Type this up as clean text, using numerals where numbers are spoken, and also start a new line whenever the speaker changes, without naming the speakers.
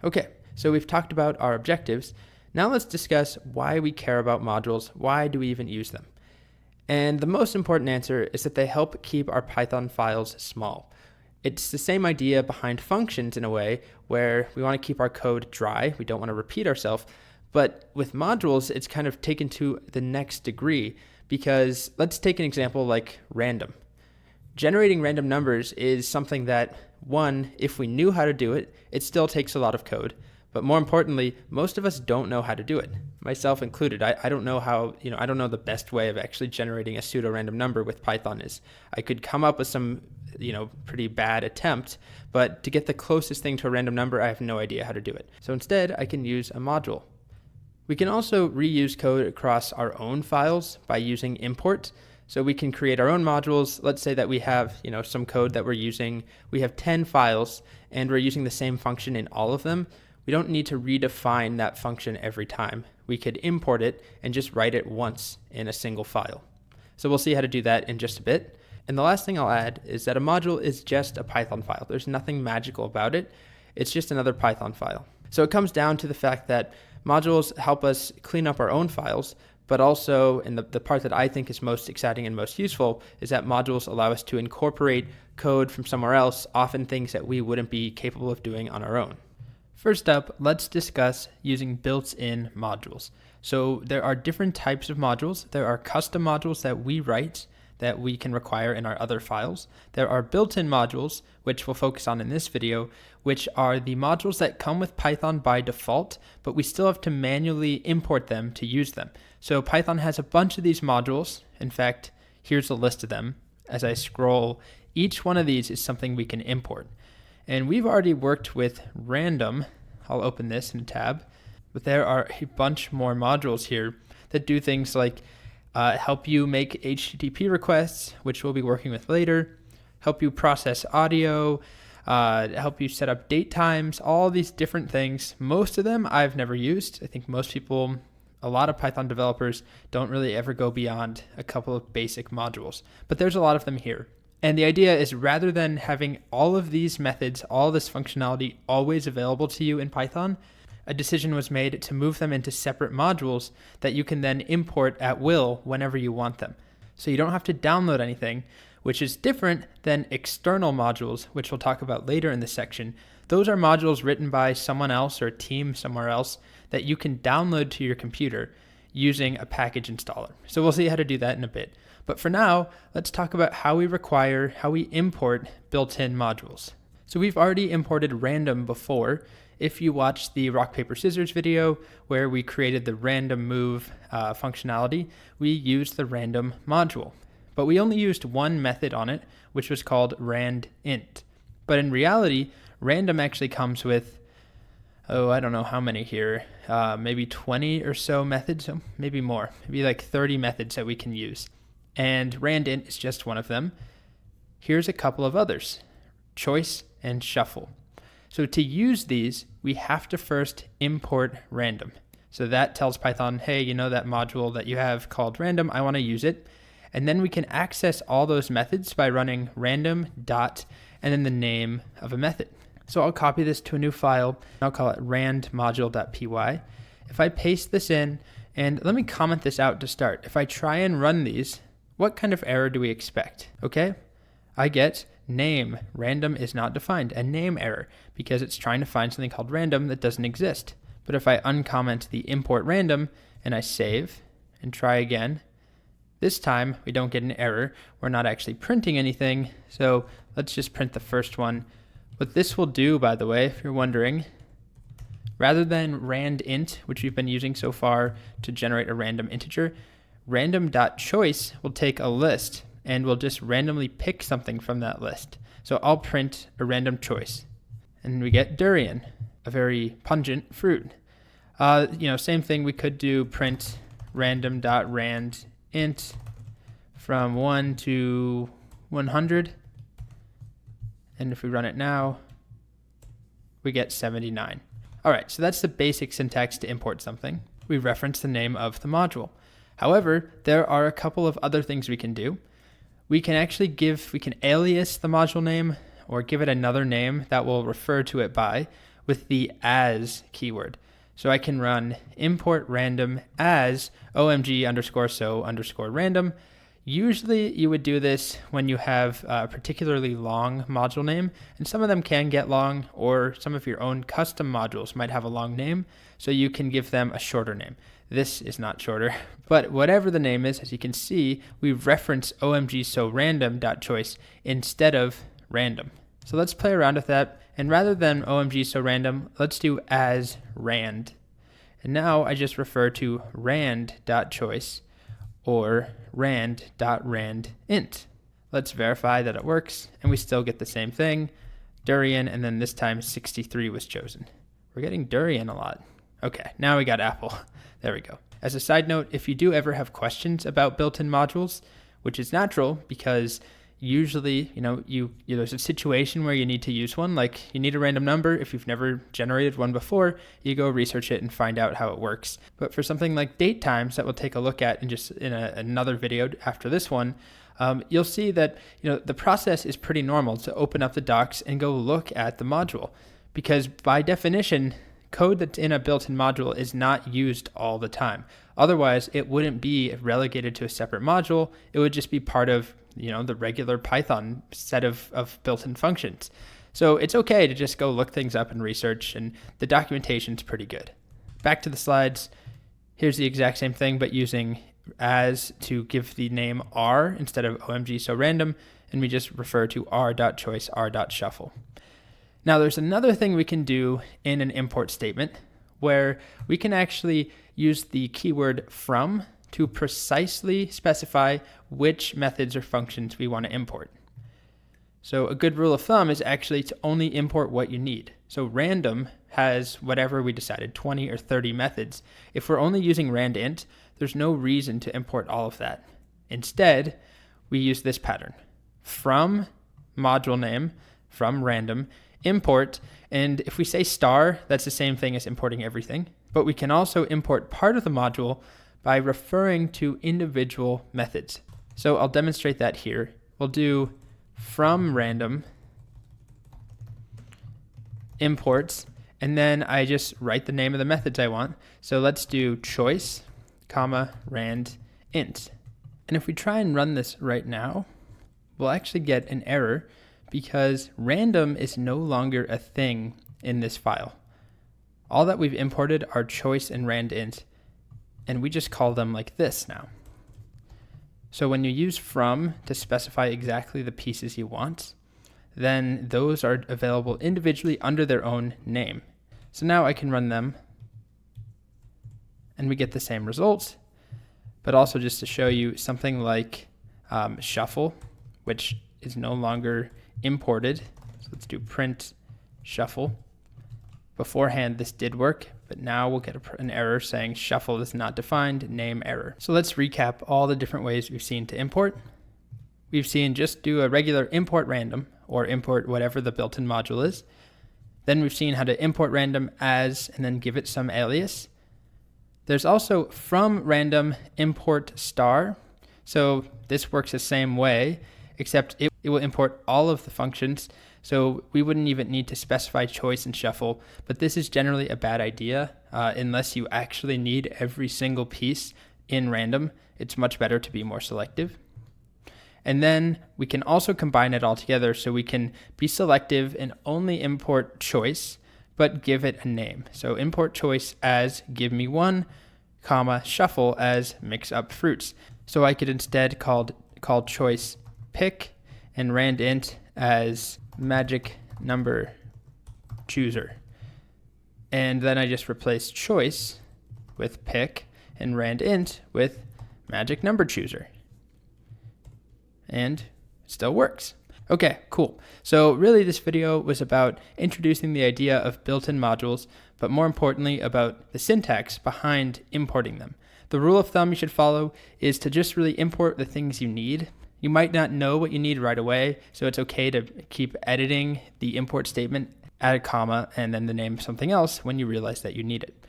Okay, so we've talked about our objectives. Now let's discuss why we care about modules. Why do we even use them? And the most important answer is that they help keep our Python files small. It's the same idea behind functions in a way, where we want to keep our code dry. We don't want to repeat ourselves. But with modules, it's kind of taken to the next degree, because let's take an example like random. Generating random numbers is something that, one, if we knew how to do it, it still takes a lot of code. But more importantly, most of us don't know how to do it, myself included. I don't know how, I don't know the best way of actually generating a pseudo-random number with Python is. I could come up with some, pretty bad attempt, but to get the closest thing to a random number, I have no idea how to do it. So instead, I can use a module. We can also reuse code across our own files by using import. So we can create our own modules. Let's say that we have, some code that we're using. We have 10 files and we're using the same function in all of them. We don't need to redefine that function every time. We could import it and just write it once in a single file. So we'll see how to do that in just a bit. And the last thing I'll add is that a module is just a Python file. There's nothing magical about it. It's just another Python file. So it comes down to the fact that modules help us clean up our own files, but also, and the part that I think is most exciting and most useful, is that modules allow us to incorporate code from somewhere else, often things that we wouldn't be capable of doing on our own. First up, let's discuss using built-in modules. So there are different types of modules. There are custom modules that we write that we can require in our other files. There are built-in modules, which we'll focus on in this video, which are the modules that come with Python by default, but we still have to manually import them to use them. So Python has a bunch of these modules. In fact, here's a list of them. As I scroll, each one of these is something we can import. And we've already worked with random. I'll open this in a tab, but there are a bunch more modules here that do things like help you make HTTP requests, which we'll be working with later, help you process audio, help you set up date times, all these different things. Most of them I've never used. I think most people, a lot of Python developers don't really ever go beyond a couple of basic modules, but there's a lot of them here. And the idea is, rather than having all of these methods, all this functionality always available to you in Python, a decision was made to move them into separate modules that you can then import at will whenever you want them. So you don't have to download anything, which is different than external modules, which we'll talk about later in this section. Those are modules written by someone else or a team somewhere else that you can download to your computer using a package installer. So we'll see how to do that in a bit. But for now, let's talk about how we import built-in modules. So we've already imported random before. If you watched the rock, paper, scissors video where we created the random move functionality, we used the random module. But we only used one method on it, which was called randint. But in reality, random actually comes with, I don't know how many here, maybe 20 or so methods, so maybe more, maybe like 30 methods that we can use. And randint is just one of them. Here's a couple of others, choice and shuffle. So to use these, we have to first import random. So that tells Python, hey, that module that you have called random, I want to use it. And then we can access all those methods by running random dot and then the name of a method. So I'll copy this to a new file. I'll call it randmodule.py. If I paste this in, and let me comment this out to start. If I try and run these, what kind of error do we expect? Okay, I get name, random is not defined, a name error, because it's trying to find something called random that doesn't exist. But if I uncomment the import random and I save and try again, this time we don't get an error. We're not actually printing anything, so let's just print the first one. What this will do, by the way, if you're wondering, rather than randint, which we've been using so far to generate a random integer, random.choice will take a list and we'll just randomly pick something from that list. So I'll print a random choice, and we get durian, a very pungent fruit. Same thing, we could do print random.randint from 1 to 100, and if we run it now, we get 79. All right, so that's the basic syntax to import something. We reference the name of the module. However, there are a couple of other things we can do. We can alias the module name or give it another name that we'll refer to it by. with the as keyword. So I can run import random as omg underscore so underscore random. Usually you would do this when you have a particularly long module name, and some of them can get long, or some of your own custom modules might have a long name, so you can give them a shorter name. This is not shorter, but whatever the name is, as you can see, we reference omg so random.choice instead of random. So let's play around with that, and rather than omg so random, let's do as rand. And now I just refer to rand.choice or rand.randint. Let's verify that it works, and we still get the same thing, durian, and then this time 63 was chosen. We're getting durian a lot. Okay, now we got apple. There we go. As a side note, if you do ever have questions about built-in modules, which is natural because usually, there's a situation where you need to use one, like you need a random number. If you've never generated one before, you go research it and find out how it works. But for something like date times that we'll take a look at in another video after this one, you'll see that the process is pretty normal to open up the docs and go look at the module, because by definition, code that's in a built-in module is not used all the time. Otherwise, it wouldn't be relegated to a separate module. It would just be part of the regular Python set of built-in functions. So it's okay to just go look things up and research, and the documentation's pretty good. Back to the slides. Here's the exact same thing, but using as to give the name r instead of omg so random, and we just refer to r.choice, r.shuffle. Now there's another thing we can do in an import statement where we can actually use the keyword from to precisely specify which methods or functions we want to import. So a good rule of thumb is actually to only import what you need. So random has whatever we decided, 20 or 30 methods. If we're only using randint, there's no reason to import all of that. Instead, we use this pattern. From module name, from random, import, and if we say star, that's the same thing as importing everything, but we can also import part of the module by referring to individual methods. So I'll demonstrate that here. We'll do from random imports, and then I just write the name of the methods I want. So let's do choice, comma, rand, int. And if we try and run this right now, we'll actually get an error because random is no longer a thing in this file. All that we've imported are choice and randint, and we just call them like this now. So when you use from to specify exactly the pieces you want, then those are available individually under their own name. So now I can run them, and we get the same results, but also just to show you something like shuffle, which is no longer imported. So let's do print shuffle. Beforehand, this did work, but now we'll get an error saying shuffle is not defined, name error. So let's recap all the different ways we've seen to import. We've seen just do a regular import random or import whatever the built-in module is. Then we've seen how to import random as and then give it some alias. There's also from random import star. So this works the same way, except it will import all of the functions. So we wouldn't even need to specify choice and shuffle, but this is generally a bad idea unless you actually need every single piece in random. It's much better to be more selective. And then we can also combine it all together so we can be selective and only import choice, but give it a name. So import choice as give me one, comma, shuffle as mix up fruits. So I could instead call choice pick and randint as magic number chooser. And then I just replace choice with pick and randint with magic number chooser. And it still works. Okay, cool. So really this video was about introducing the idea of built-in modules, but more importantly about the syntax behind importing them. The rule of thumb you should follow is to just really import the things you need. You might not know what you need right away, so it's okay to keep editing the import statement, add a comma, and then the name of something else when you realize that you need it.